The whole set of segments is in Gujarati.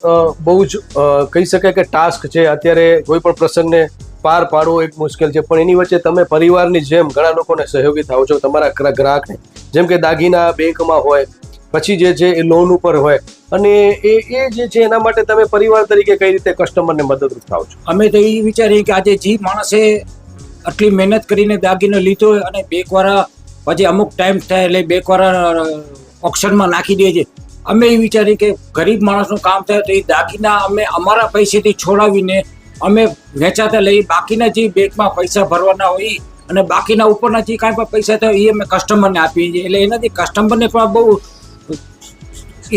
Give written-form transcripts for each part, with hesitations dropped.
બહુ જ કહી શકાય કે ટાસ્ક છે. અત્યારે કોઈ પણ પ્રસંગને પાર પાડવો એક મુશ્કેલ છે, પણ એની વચ્ચે તમે પરિવારની જેમ ઘણા લોકોને સહયોગી થાઓ છો. તમારા ગ્રાહકને જેમ કે દાગીના બેંકમાં હોય, પછી જે છે એ લોન ઉપર હોય, અને એ જે છે એના માટે તમે પરિવાર તરીકે કઈ રીતે કસ્ટમરને મદદરૂપ થાઓ છો? અમે તો એ વિચારીએ કે આજે જે માણસે આટલી મહેનત કરીને દાગીનો લીધો હોય અને બેકવાળા પછી અમુક ટાઈમ થાય એટલે બેકવાળા ઓપ્શનમાં નાખી દે છે. અમે એ વિચારીએ કે ગરીબ માણસનું કામ થાય તો એ દાગીના અમે અમારા પૈસેથી છોડાવીને અમે વેચાતા લઈ, બાકીના જે બેંકમાં પૈસા ભરવાના હોય અને બાકીના ઉપરના જે કાંઈ પણ પૈસા થાય એ અમે કસ્ટમરને આપીએ છીએ. એટલે એનાથી કસ્ટમરને પણ બહુ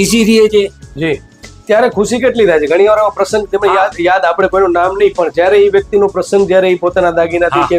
ઈઝી રહે છે. જી, ત્યારે ખુશી કેટલી થાય છે? ઘણી વાર આવો પ્રસંગ તમે યાદ આપણે કોઈનું નામ નહીં, પણ જ્યારે એ વ્યક્તિનો પ્રસંગ, જ્યારે એ પોતાના દાગીનાથી કે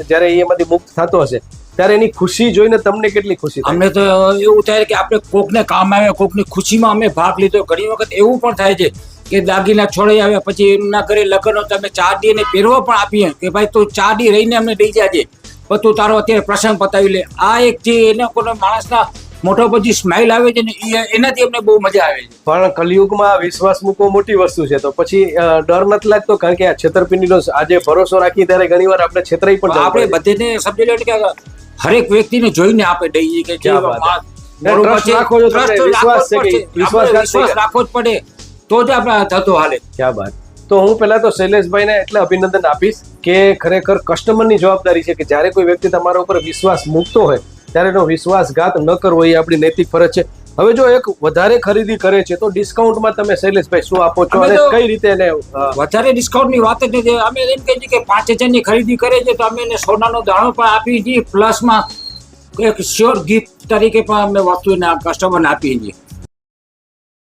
જ્યારે એમાંથી મુક્ત થતો હશે ત્યારે એની ખુશી જોઈને તમને કેટલી ખુશી થાય? અમને તો એવું થાય કે આપણે કોકને કામ આવે, કોકની ખુશીમાં અમે ભાગ લીધો. ઘણી વખત એવું પણ થાય છે કે દાગીના છોડાઈ આવ્યા પછી એમના ઘરે લગ્ન હોય તો અમે 4 દી એને પહેરવા પણ આપીએ કે ભાઈ તું 4 દી રહીને અમને દઈ જાજે, પણ તું તારો અત્યારે પ્રસંગ પતાવી લે. આ એક જે એને કોઈ માણસના મોટો પછી સ્માઇલ આવે છે ને એનાથી અમને બહુ મજા આવે છે. પણ કલયુગમાં વિશ્વાસ મૂકવો મોટી વસ્તુ છે, તો પછી ડર નથી લાગતો? કારણ કે આ છેતરપિંડીનો આજે ભરોસો રાખી ત્યારે ઘણી વાર આપણે છેતરાઈ પણ આપણે બધેને સમજી લો કે હરેક વ્યક્તિને જોઈને આપણે દઈએ કે વિશ્વાસ રાખવો જ પડે તો જ આપણે થતો હાલે. ક્યાં વાત! તો હું પહેલા તો શૈલેષભાઈને એટલે અભિનંદન આપીશ કે ખરેખર કસ્ટમરની જવાબદારી છે કે જ્યારે કોઈ વ્યક્તિ તમારા ઉપર વિશ્વાસ મૂકતો હોય ત્યારે એનો વિશ્વાસઘાત ન કરવો એ આપણી નૈતિક ફરજ છે. હવે જો એક વધારે ખરીદી કરે છે તો ડિસ્કાઉન્ટમાં તમે શૈલેષભાઈ શું આપો છો અને કઈ રીતે એને? વધારે ડિસ્કાઉન્ટની વાત જ નથી. અમે એમ કહીએ છીએ કે 5,000 ની ખરીદી કરે છે તો અમે એને સોનાનો દાણો પણ આપીએ છીએ, પ્લસમાં એક શ્યોર ગિફ્ટ તરીકે પણ અમે વસ્તુ કસ્ટમરને આપીએ છીએ.